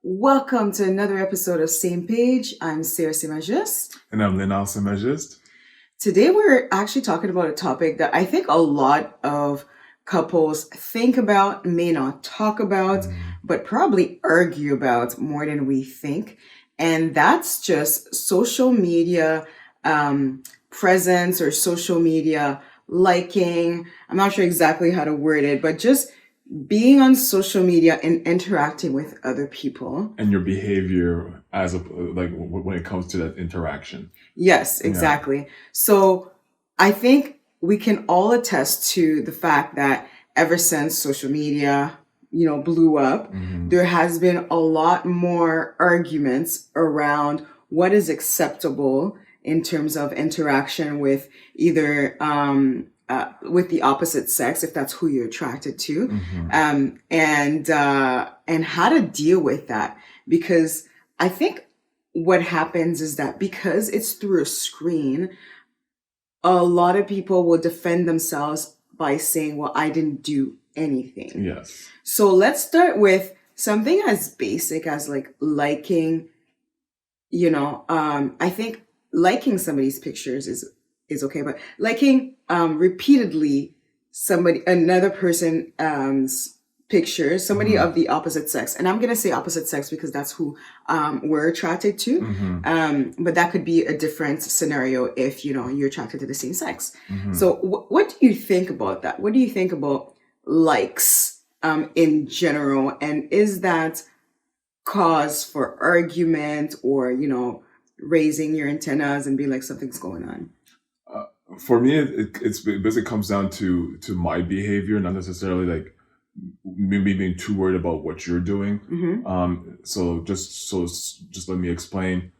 Welcome to another episode of Same Page. I'm Sarah Simagist. And I'm Lynn Simagist. Today we're actually talking about a topic that I think a lot of couples think about, may not talk about, but probably argue about more than we think. And that's just social media presence or social media liking. I'm not sure exactly how to word it, but just being on social media and interacting with other people. And your behavior when it comes to that interaction. Yes, exactly. Yeah. So I think we can all attest to the fact that ever since social media, blew up, there has been a lot more arguments around what is acceptable in terms of interaction with either with the opposite sex, if that's who you're attracted to, and how to deal with that. Because I think what happens is that because it's through a screen, a lot of people will defend themselves by saying, well, I didn't do anything. Yes. So let's start with something as basic as like liking, I think liking somebody's pictures is okay, but liking repeatedly another person's pictures, somebody of the opposite sex, and I'm gonna say opposite sex because that's who we're attracted to. But that could be a different scenario if you're attracted to the same sex. So what do you think about that? What do you think about likes in general, and is that cause for argument or raising your antennas and be like something's going on? For me, it basically comes down to my behavior, not necessarily like me being too worried about what you're doing. So just let me explain.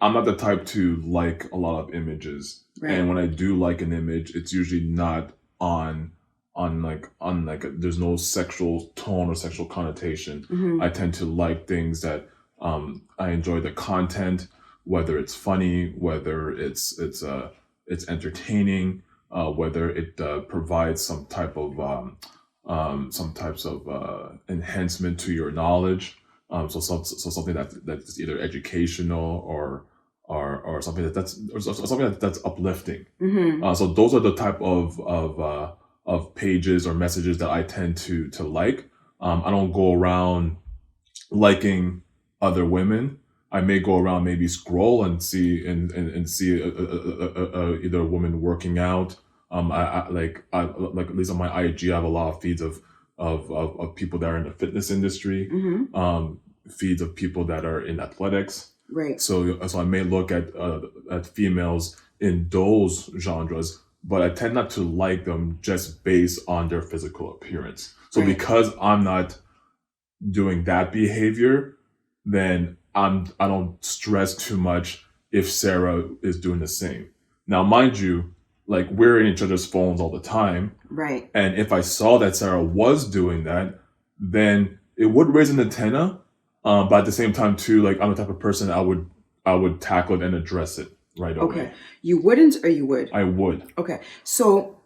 I'm not the type to like a lot of images, right. And when I do like an image, it's usually not on there's no sexual tone or sexual connotation. I tend to like things that I enjoy the content, whether it's funny, whether it's entertaining, whether it provides some types of enhancement to your knowledge. So something that's either educational or something that's uplifting. So those are the type of pages or messages that I tend to like. I don't go around liking other women. I may go around, maybe scroll and see either a woman working out. I at least on my IG, I have a lot of feeds of people that are in the fitness industry, feeds of people that are in athletics. Right. So I may look at females in those genres, but I tend not to like them just based on their physical appearance. So because I'm not doing that behavior, then I don't stress too much if Sarah is doing the same. Now, mind you, like we're in each other's phones all the time. Right. And if I saw that Sarah was doing that, then it would raise an antenna. But at the same time too, like I'm the type of person I would tackle it and address it right away. Okay. You wouldn't or you would? I would. Okay. So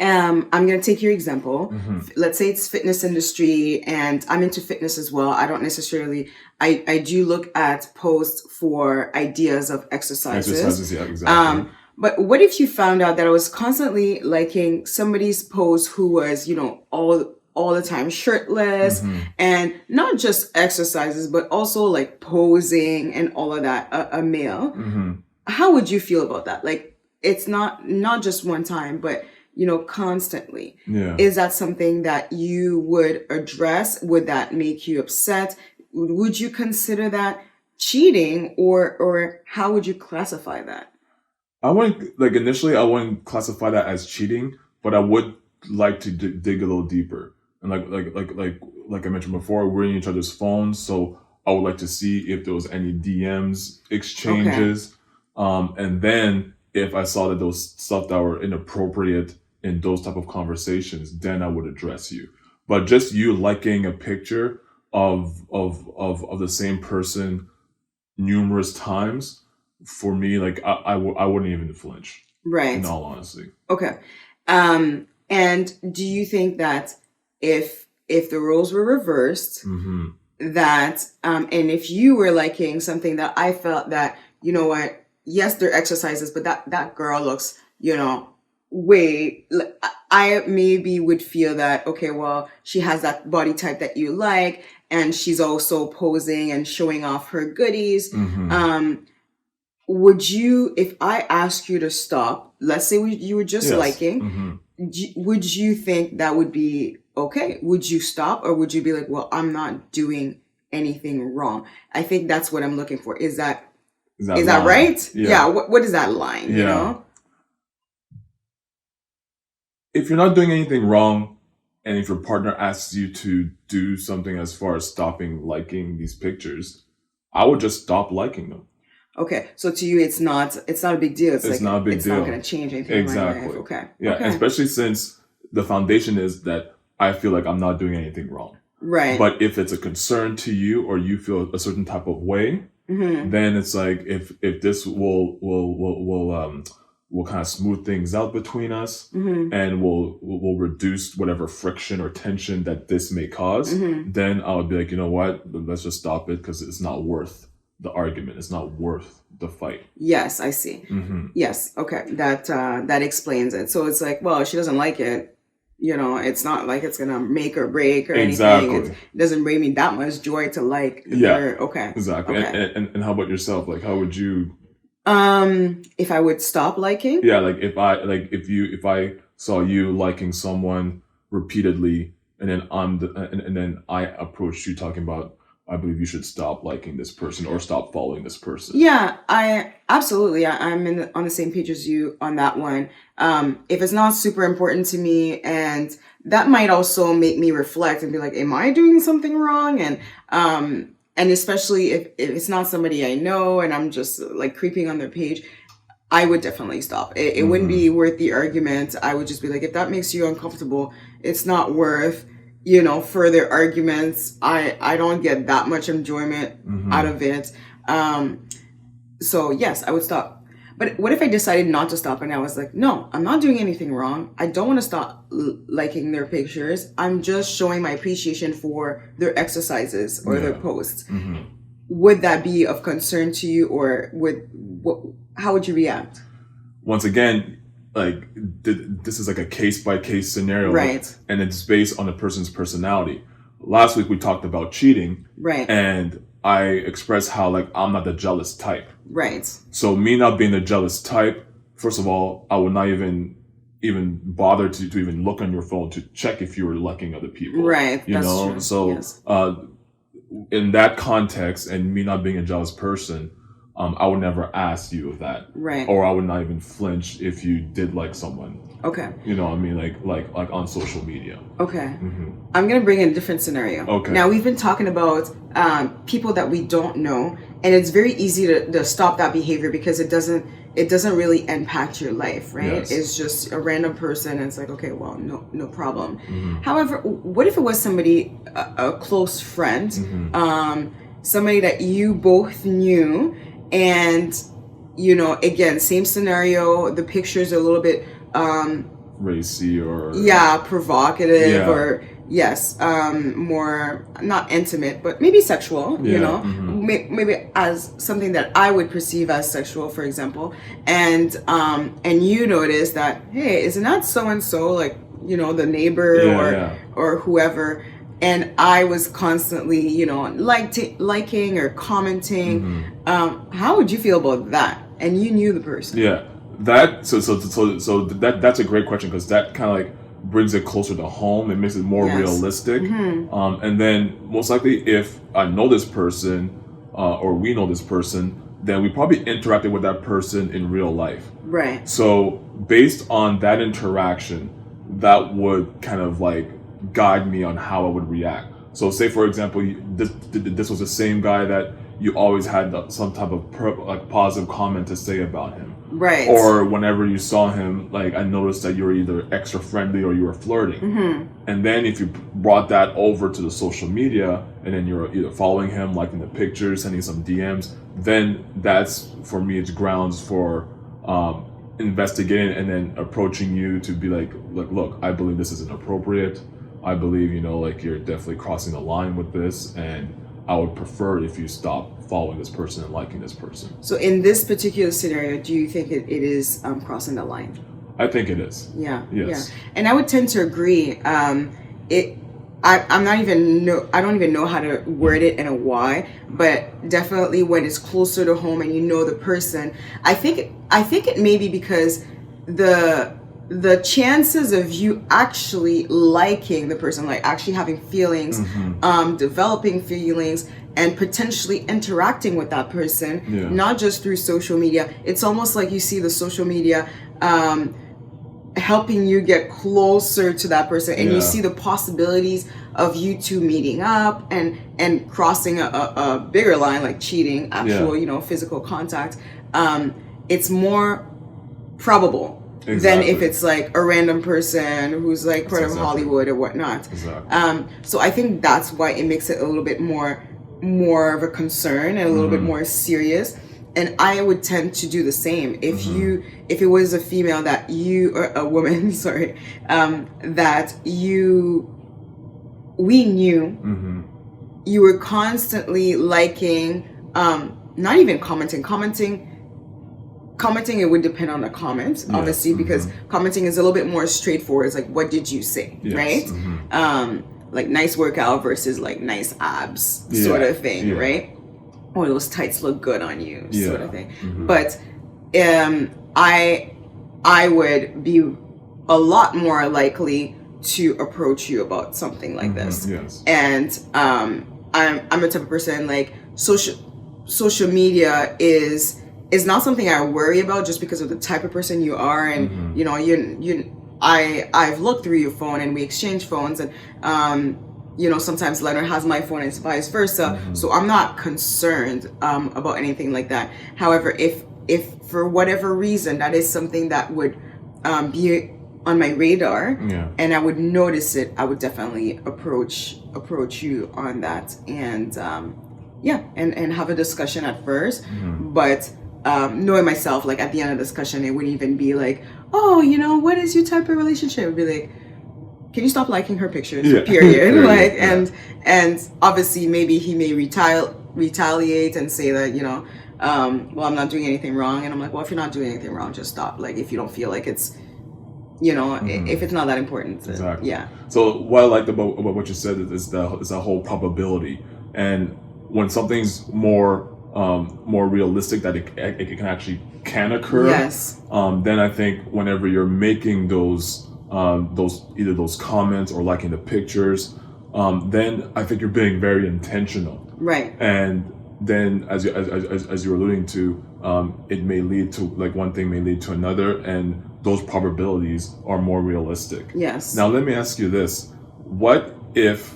I'm going to take your example. Let's say it's fitness industry and I'm into fitness as well. I don't necessarily, I do look at posts for ideas of exercises. Yeah, exactly. But what if you found out that I was constantly liking somebody's post who was, all the time shirtless and not just exercises, but also like posing and all of that, a male. How would you feel about that? Like it's not just one time, but constantly. Yeah. Is that something that you would address? Would that make you upset? Would you consider that cheating or how would you classify that? Initially I wouldn't classify that as cheating, but I would like to dig a little deeper. And like I mentioned before, we're in each other's phones, so I would like to see if there was any DMs exchanges. Okay. And then if I saw that those stuff that were inappropriate in those type of conversations, then I would address you. But just you liking a picture of the same person numerous times, for me, like I wouldn't even flinch. Right. In all honesty. Okay. And do you think that if the roles were reversed, that, and if you were liking something that I felt that, you know what, yes, they're exercises, but that girl looks, way, I maybe would feel that, okay, well, she has that body type that you like, and she's also posing and showing off her goodies. Would you, if I ask you to stop, let's say you were just Yes. liking, would you think that would be okay? Would you stop, or would you be like, well, I'm not doing anything wrong? I think that's what I'm looking for. Is that Is that line. right? Yeah. What is that line? Yeah. If you're not doing anything wrong, and if your partner asks you to do something as far as stopping liking these pictures, I would just stop liking them. Okay, so to you, it's not a big deal. It's like, not a big it's deal. not going to change anything in my Exactly. life. Okay. Yeah, Okay. especially since the foundation is that I feel like I'm not doing anything wrong. Right. But if it's a concern to you, or you feel a certain type of way, then it's like, if this will kind of smooth things out between us, and will reduce whatever friction or tension that this may cause, then I would be like, you know what, let's just stop it, because it's not worth the argument. It's not worth the fight. Yes, I see. Yes. Okay. That explains it. So it's like, well, she doesn't like it. It's not like it's gonna make or break or anything. It doesn't bring me that much joy to like. Okay. Exactly. Okay. And how about yourself? Like, how would you? If I would stop liking? Yeah, like if I saw you liking someone repeatedly, and then and then I approached you talking about, I believe you should stop liking this person or stop following this person. Yeah, I'm on the same page as you on that one. If it's not super important to me, and that might also make me reflect and be like, am I doing something wrong? And especially if it's not somebody I know and I'm just like creeping on their page, I would definitely stop. It wouldn't be worth the argument. I would just be like, if that makes you uncomfortable, it's not worth further arguments. I don't get that much enjoyment out of it. So yes, I would stop. But what if I decided not to stop, and I was like, no, I'm not doing anything wrong. I don't want to stop liking their pictures. I'm just showing my appreciation for their exercises or their posts. Would that be of concern to you, or how would you react? Once again, like this is like a case-by-case scenario, right? And it's based on a person's personality. Last week we talked about cheating, right? And I expressed how, like, I'm not the jealous type, right? So me not being the jealous type, first of all, I would not even bother to even look on your phone to check if you were liking other people, right? That's true. So yes. In that context, and me not being a jealous person, I would never ask you of that. Right. Or I would not even flinch if you did like someone. Okay. You know what I mean? Like on social media. Okay. I'm going to bring in a different scenario. Okay. Now, we've been talking about people that we don't know, and it's very easy to stop that behavior because it doesn't really impact your life, right? Yes. It's just a random person, and it's like, okay, well, no problem. However, what if it was somebody, a close friend, somebody that you both knew, and again, same scenario, the pictures are a little bit racy or provocative, or more not intimate, but maybe sexual, maybe as something that I would perceive as sexual, for example, and you notice that, hey, isn't that so and so, like, the neighbor or whoever, and I was constantly liking or commenting, how would you feel about that? And you knew the person. That's a great question, because that kind of like brings it closer to home. It makes it more realistic. And then most likely, if I know this person, or we know this person, then we probably interacted with that person in real life. Right. So based on that interaction, that would kind of like guide me on how I would react. So say, for example, this was the same guy that you always had some type of positive comment to say about him. Right. Or whenever you saw him, like, I noticed that you were either extra friendly or you were flirting. And then if you brought that over to the social media, and then you're either following him, liking the pictures, sending some DMs, then that's, for me, it's grounds for investigating and then approaching you to be like, look, I believe this is inappropriate. I believe, like, you're definitely crossing the line with this, and I would prefer if you stop following this person and liking this person. So in this particular scenario, do you think it is crossing the line? I think it is. Yeah. Yes. Yeah. And I would tend to agree. I don't even know how to word it and a why, but definitely when it's closer to home and you know the person, I think it may be because the chances of you actually liking the person, like actually having feelings, developing feelings, and potentially interacting with that person, not just through social media. It's almost like you see the social media helping you get closer to that person, and you see the possibilities of you two meeting up and crossing a bigger line, like cheating, actual physical contact. It's more probable than if it's like a random person who's like part of Hollywood or whatnot. So I think that's why it makes it a little bit more of a concern and a little bit more serious. And I would tend to do the same if it was a female that you, or a woman, sorry, that we knew, you were constantly liking, not even commenting, it would depend on the comment, obviously, because commenting is a little bit more straightforward. It's like, what did you say, right? Like nice workout versus like nice abs sort of thing, right? Or those tights look good on you sort of thing. But I would be a lot more likely to approach you about something like this. And I'm a type of person, like social media is not something I worry about just because of the type of person you are, and I've looked through your phone and we exchange phones, and sometimes Leonard has my phone and vice versa. So I'm not concerned about anything like that. However, if for whatever reason that is something that would be on my radar, and I would notice it, I would definitely approach you on that, and and have a discussion at first. But knowing myself, like at the end of the discussion, it wouldn't even be like, oh, what is your type of relationship? It would be like, can you stop liking her pictures? Period. Like, and obviously maybe he may retaliate and say that, well, I'm not doing anything wrong. And I'm like, well, if you're not doing anything wrong, just stop. Like, if you don't feel like it's, if it's not that important. Exactly. Yeah. So what I liked about what you said is that whole probability. And when something's more realistic that it can occur. Then I think whenever you're making those either those comments or liking the pictures, then I think you're being very intentional. Right. And then as you're alluding to, it may lead to, like, one thing may lead to another, and those probabilities are more realistic. Yes. Now let me ask you this. What if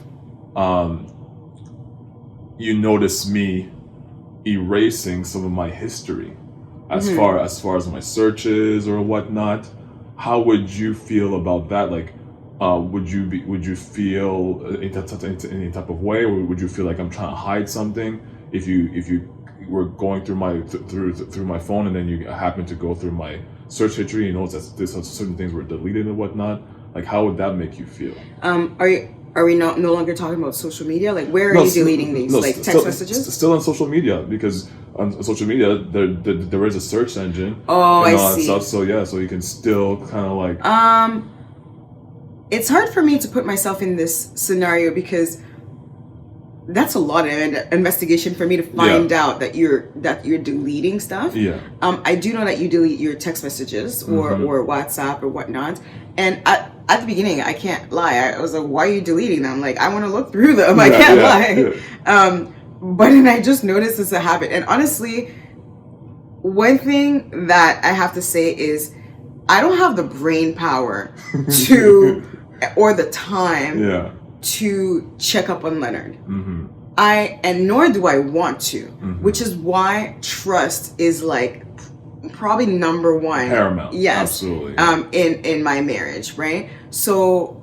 you notice me erasing some of my history as far as my searches or whatnot? How would you feel about that? Like, would you feel any type of way, or would you feel like I'm trying to hide something if you were going through my phone and then you happen to go through my search history, that certain things were deleted and whatnot? Like, how would that make you feel? Are we no longer talking about social media? Like, where are you deleting these? Like text messages? Still on social media, because on social media there is a search engine. Oh, and I see. Stuff. So yeah, so you can still kind of like. It's hard for me to put myself in this scenario because that's a lot of investigation for me to find out that you're deleting stuff. Yeah. I do know that you delete your text messages or WhatsApp or whatnot, and at the beginning, I can't lie, I was like, why are you deleting them? Like, I want to look through them. I can't lie. Yeah. But then I just noticed it's a habit. And honestly, one thing that I have to say is I don't have the brain power to or the time to check up on Leonard. And nor do I want to, which is why trust is like probably number one, paramount. Yes, absolutely. In my marriage, right? So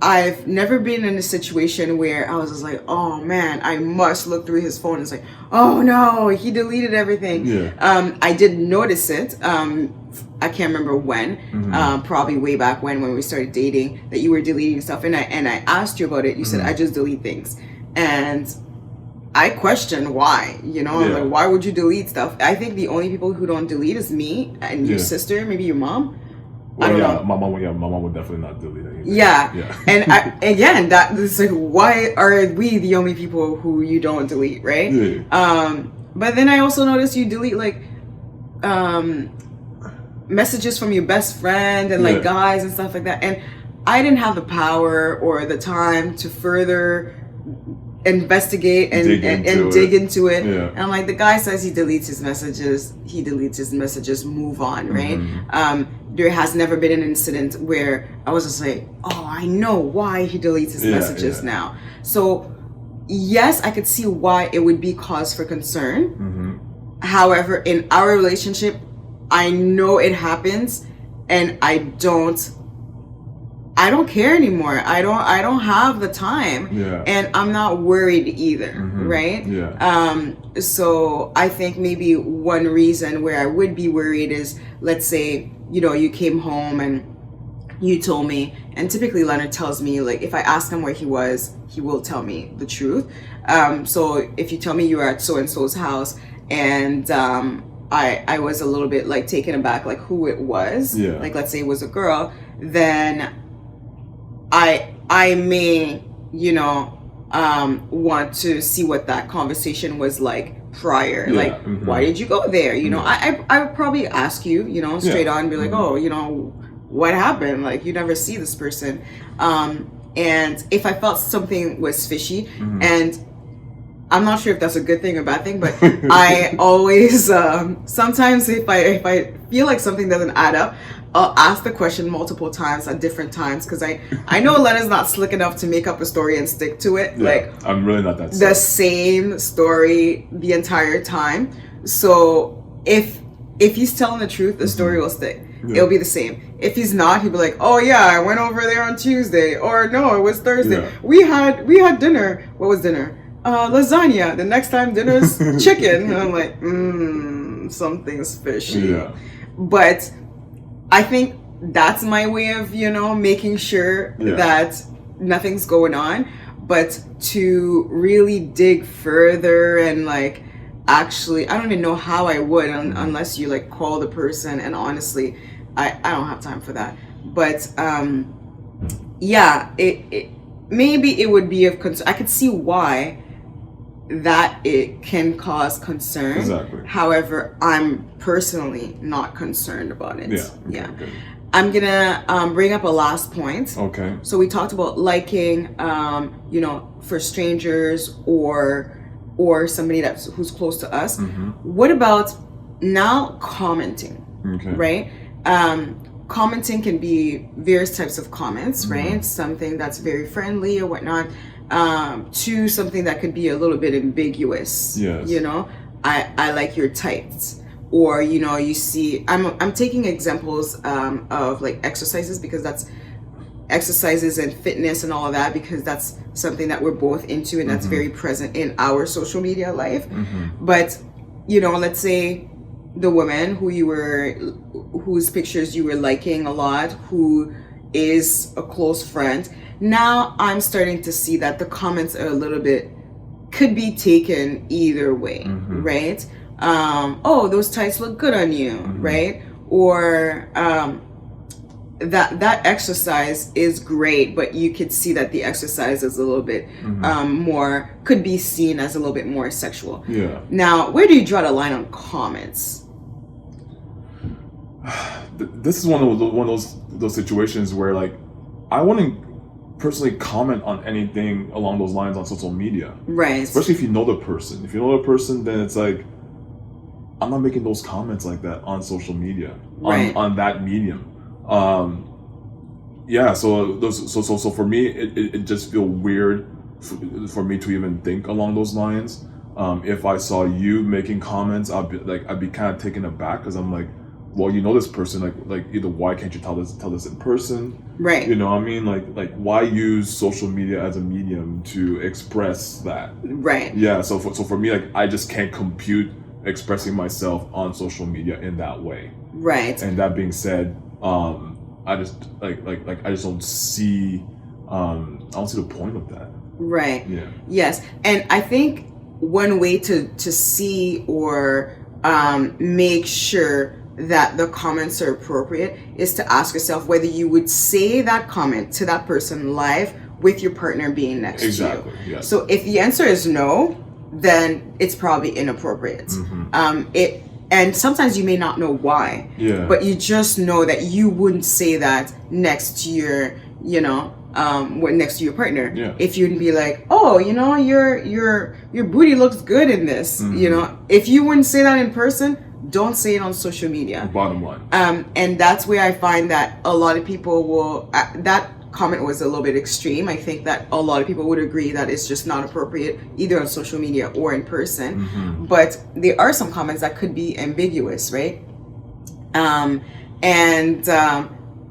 I've never been in a situation where I was just like, oh man, I must look through his phone. It's like, oh no, he deleted everything. Yeah. I did notice it. I can't remember when, probably way back when we started dating, that you were deleting stuff, and I asked you about it. You said, I just delete things, and I question why, Yeah. like, why would you delete stuff? I think the only people who don't delete is me and your Yeah. sister, maybe your mom. Well, I don't yeah, know. my mom would definitely not delete anything. Yeah. Yeah. And again, that is like, why are we the only people who you don't delete, right? Yeah. But then I also noticed you delete like messages from your best friend and like guys and stuff like that. And I didn't have the power or the time to further investigate and dig into it. Yeah. And I'm like, the guy says he deletes his messages, move on, right? There has never been an incident where I was just like, oh, I know why he deletes his messages now. So yes, I could see why it would be cause for concern. However, in our relationship, I know it happens and I don't care anymore. I don't have the time. Yeah. And I'm not worried either, right? Yeah. So I think maybe one reason where I would be worried is, let's say, you came home and you told me, and typically Leonard tells me, like, if I ask him where he was, he will tell me the truth. So if you tell me you were at so-and-so's house and I was a little bit like taken aback, like who it was, like let's say it was a girl, then I may, want to see what that conversation was like prior. Like, why did you go there? I would probably ask you, straight on, be like, oh, what happened? Like, you never see this person. And if I felt something was fishy, and I'm not sure if that's a good thing or bad thing, but I always, sometimes if I feel like something doesn't add up, I'll ask the question multiple times at different times, because I know Leonard's not slick enough to make up a story and stick to it. Yeah, like, I'm really not that the same story the entire time. So if he's telling the truth, the story will stick. Yeah. It'll be the same. If he's not, he'll be like, oh yeah, I went over there on Tuesday, or no, it was Thursday. Yeah. We had dinner. What was dinner? Lasagna. The next time dinner's chicken. And I'm like, something's fishy. Yeah. But I think that's my way of, making sure that nothing's going on. But to really dig further and like, actually, I don't even know how I would unless you like call the person. And honestly, I don't have time for that. But yeah, it maybe it would be of concern. I could see why that it can cause concern. Exactly. However, I'm personally not concerned about it. Yeah. Yeah. Okay. I'm gonna bring up a last point. Okay. So we talked about liking, for strangers or somebody who's close to us. What about now commenting? Okay. Right? Commenting can be various types of comments, right? Something that's very friendly or whatnot, to something that could be a little bit ambiguous. Yes. I like your tights. Or, you see, I'm taking examples of like exercises, because that's exercises and fitness and all of that, because that's something that we're both into and that's very present in our social media life. But, let's say the woman whose pictures you were liking a lot, who is a close friend. Now I'm starting to see that the comments are a little bit, could be taken either way, right? Oh, those tights look good on you, right? Or that exercise is great, but you could see that the exercise is a little bit more, could be seen as a little bit more sexual. Yeah. Now, where do you draw the line on comments? This is one of those situations where, like, I wouldn't personally comment on anything along those lines on social media. Right. Especially if you know the person. If you know the person, then it's like, I'm not making those comments like that on social media, on that medium. Yeah. So for me, it just feel weird for me to even think along those lines. If I saw you making comments, I'd be kind of taken aback, because I'm like, well, you know this person, like either why can't you tell this in person? Right. You know what I mean? Like why use social media as a medium to express that? Right. Yeah. So for me, like, I just can't compute expressing myself on social media in that way. Right. And that being said, I just I just don't see I don't see the point of that. Right. Yeah. Yes. And I think one way to see or make sure that the comments are appropriate is to ask yourself whether you would say that comment to that person live with your partner being next to you. Exactly. Yes. So if the answer is no, then it's probably inappropriate. And sometimes you may not know why, Yeah. but you just know that you wouldn't say that next to your, next to your partner. Yeah. If you'd be like, oh, your booty looks good in this, if you wouldn't say that in person, don't say it on social media. Bottom line. And that's where I find that a lot of people will, that comment was a little bit extreme. I think that a lot of people would agree that it's just not appropriate either on social media or in person. But there are some comments that could be ambiguous, right?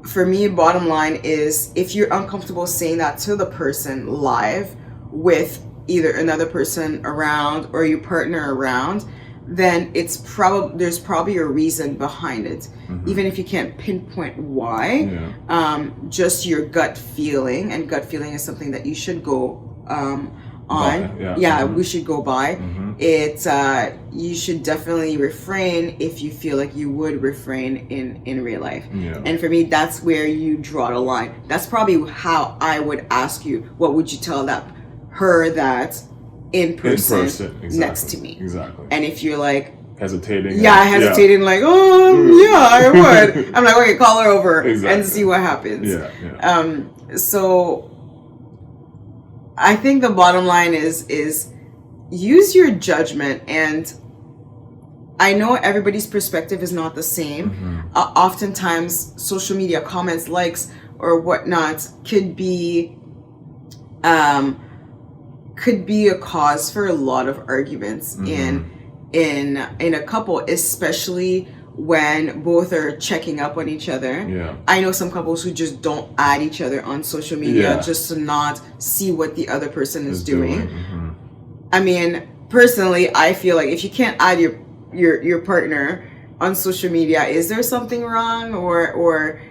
For me, bottom line is if you're uncomfortable saying that to the person live with either another person around or your partner around, then there's probably a reason behind it. Even if you can't pinpoint why, just your gut feeling, and gut feeling is something that you should go we should go by. You should definitely refrain if you feel like you would refrain in real life. And for me, that's where you draw the line. That's probably how I would ask you, what would you tell her that in person exactly. next to me? Exactly. And if you're like hesitating, like, I would. I'm like, okay, call her over and see what happens. So I think the bottom line is use your judgment. And I know everybody's perspective is not the same. Oftentimes social media comments, likes, or whatnot could be a cause for a lot of arguments in a couple, especially when both are checking up on each other. I know some couples who just don't add each other on social media just to not see what the other person is doing. I mean, personally, I feel like if you can't add your partner on social media, is there something wrong, or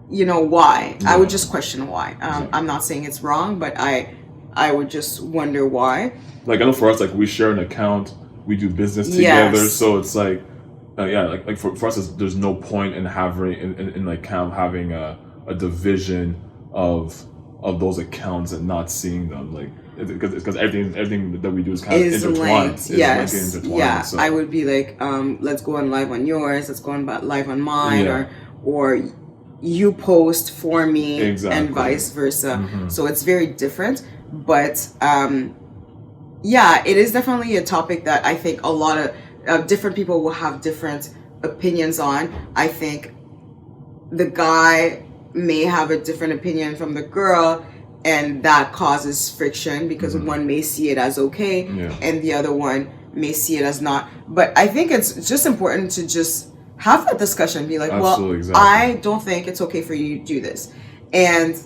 why? I would just question why. I'm not saying it's wrong, but I would just wonder why. Like, I know for us, like, we share an account, we do business together, so it's like, like for us, there's no point in having having a division of those accounts and not seeing them, like, because everything that we do is kind of intertwined. So I would be like, let's go on live on yours, let's go on live on mine, or you post for me, and vice versa. So it's very different. But it is definitely a topic that I think a lot of different people will have different opinions on. I think the guy may have a different opinion from the girl, and that causes friction because one may see it as okay and the other one may see it as not. But I think it's just important to just have that discussion, be like, I don't think it's okay for you to do this. And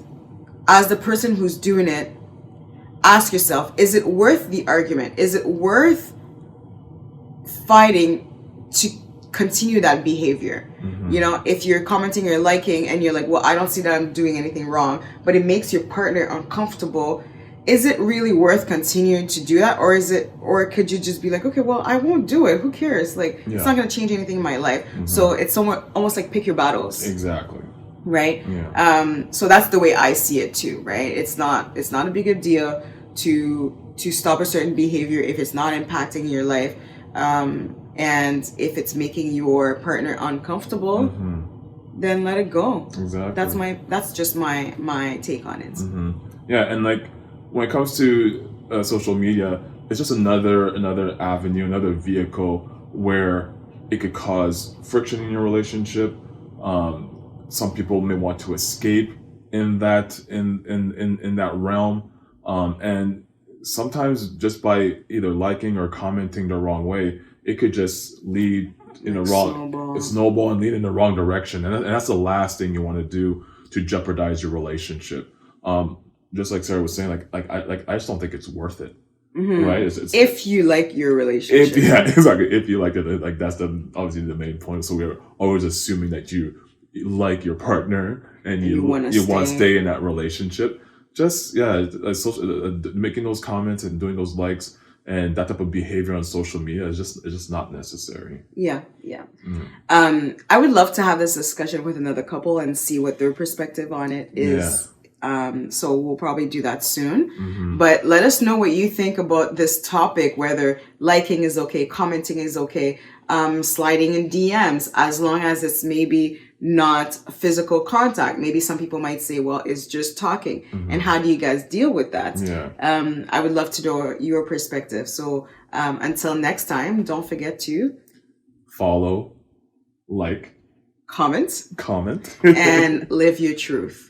as the person who's doing it, ask yourself, is it worth the argument? Is it worth fighting to continue that behavior? If you're commenting or liking and you're like, well, I don't see that I'm doing anything wrong, but it makes your partner uncomfortable, is it really worth continuing to do that? Or could you just be like, okay, well, I won't do it. Who cares? Like, it's not going to change anything in my life. So it's almost like pick your battles. Exactly. Right? So that's the way I see it too, right? It's not a big a deal to stop a certain behavior if it's not impacting your life. And if it's making your partner uncomfortable, then let it go. Exactly. That's just my take on it. And like, when it comes to social media, it's just another avenue, another vehicle where it could cause friction in your relationship. Some people may want to escape in that realm, and sometimes just by either liking or commenting the wrong way, it could just lead in a snowball and lead in the wrong direction, and that's the last thing you want to do to jeopardize your relationship. Just like Sarah was saying, I just don't think it's worth it. Right? It's, if you like your relationship. Exactly. If you like it, like, that's obviously the main point. So we're always assuming that you like your partner and you want to stay in that relationship. Just making those comments and doing those likes and that type of behavior on social media is just not necessary. Yeah, yeah. I would love to have this discussion with another couple and see what their perspective on it is. So we'll probably do that soon. But let us know what you think about this topic, whether liking is okay, commenting is okay, sliding in DMs, as long as it's maybe not physical contact. Maybe some people might say, well, it's just talking. And how do you guys deal with that? I would love to know your perspective. So until next time, don't forget to follow, like, comment, and live your truth.